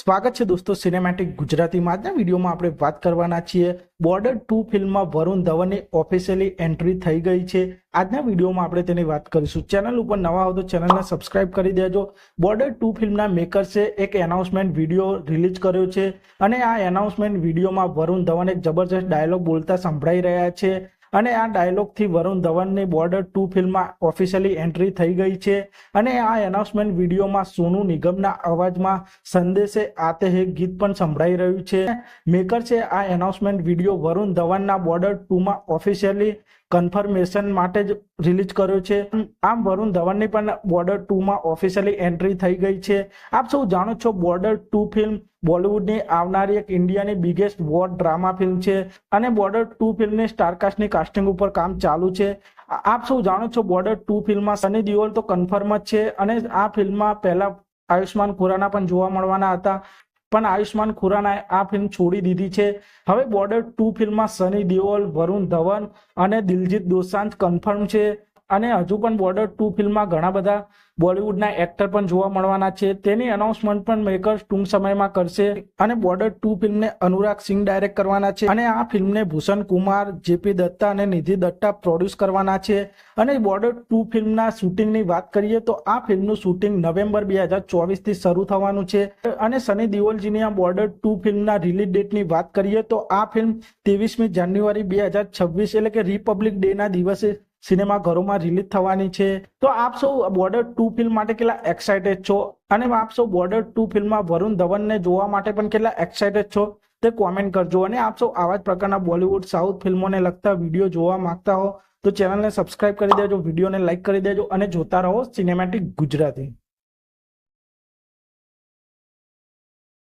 સ્વાગત છે દોસ્તો સિનેમેટિક ગુજરાતીમાં। આજના વિડીયોમાં આપણે વાત કરવાના છીએ બોર્ડર 2 ફિલ્મમાં વરુણ ધવનની ઓફિશિયલી એન્ટ્રી થઈ ગઈ છે। આજના વિડીયોમાં આપણે તેની વાત કરીશું। ચેનલ ઉપર નવા હો તો ચેનલને સબસ્ક્રાઇબ કરી દેજો। બોર્ડર 2 ફિલ્મના મેકર્સે એક એનાઉન્સમેન્ટ વિડીયો રિલીઝ કર્યો છે અને આ એનાઉન્સમેન્ટ વિડીયોમાં વરુણ ધવન એક જબરજસ્ત ડાયલોગ બોલતા સંભળાઈ રહ્યા છે અને આ ડાયલોગથી વરુણ ધવનની બોર્ડર 2 ફિલ્મમાં ઓફિશિયલી એન્ટ્રી થઈ ગઈ છે અને આ એનાઉન્સમેન્ટ વિડીયોમાં સોનુ નિગમના અવાજમાં સંદેશે આતે હે ગીત પણ સંભળાઈ રહ્યું છે। મેકર્સે આ એનાઉન્સમેન્ટ વિડીયો વરુણ ધવનના બોર્ડર 2 માં ઓફિશિયલી કન્ફર્મેશન માટે જ રિલીઝ કર્યો છે। આમ વરુણ ધવનની પણ બોર્ડર 2 માં ઓફિશિયલી એન્ટ્રી થઈ ગઈ છે। આપ સૌ જાણો છો બોર્ડર 2 ફિલ્મ બોલિવૂડની આવનારી એક ઇન્ડિયાની બિગેસ્ટ વોર ડ્રામા ફિલ્મ છે અને બોર્ડર 2 ફિલ્મની સ્ટારકાસ્ટની કાસ્ટિંગ ઉપર કામ ચાલુ છે। આપ સૌ જાણો છો બોર્ડર 2 ફિલ્મમાં સની દેઓલ તો કન્ફર્મ જ છે અને આ ફિલ્મમાં પહેલા આયુષ્માન ખુરાના પણ જોવા મળવાના હતા, પણ આયુષ્માન ખુરાનાએ આ ફિલ્મ છોડી દીધી છે। હવે બોર્ડર 2 ફિલ્મમાં સની દેઓલ, વરુણ ધવન અને દિલજીત દોસાંઝ કન્ફર્મ છે અને હજુ પણ બોર્ડર 2 ફિલ્મમાં ઘણા બધા બોલિવૂડના એક્ટર પણ જોવા મળવાના છે। તેની એનાઉન્સમેન્ટ પણ મેકર્સ ટૂંક સમયમાં કરશે અને બોર્ડર 2 ફિલ્મને અનુરાગ સિંહ ડાયરેક્ટ કરવાના છે અને આ ફિલ્મને ભૂષણ કુમાર, જેપી દત્તા અને નિધિ દત્તા પ્રોડ્યુસ કરવાના છે। અને બોર્ડર 2 ફિલ્મના શૂટિંગની વાત કરીએ તો આ ફિલ્મનું શૂટિંગ નવેમ્બર 2024 થી શરૂ થવાનું છે અને સની દેઓલજીની આ બોર્ડર 2 ફિલ્મના રિલીઝ ડેટની વાત કરીએ તો આ ફિલ્મ 23મી જાન્યુઆરી 2026 એટલે કે રિપબ્લિક ડેના દિવસે સિનેમાઘરોમાં રિલીઝ થવાની છે। તો આપ સૌ બોર્ડર 2 ફિલ્મ માટે કેટલા એક્સાઇટેડ છો અને આપ સૌ બોર્ડર 2 ફિલ્મમાં વરુણ ધવનને જોવા માટે પણ કેટલા એક્સાઇટેડ છો તે કોમેન્ટ કરજો। અને આપ સૌ આવા જ પ્રકારના બોલિવૂડ સાઉથ ફિલ્મોને લગતા વિડીયો જોવા માંગતા હો તો ચેનલને સબસ્ક્રાઇબ કરી દેજો, વિડીયોને લાઇક કરી દેજો અને જોતા રહો સિનેમેટિક ગુજરાતી।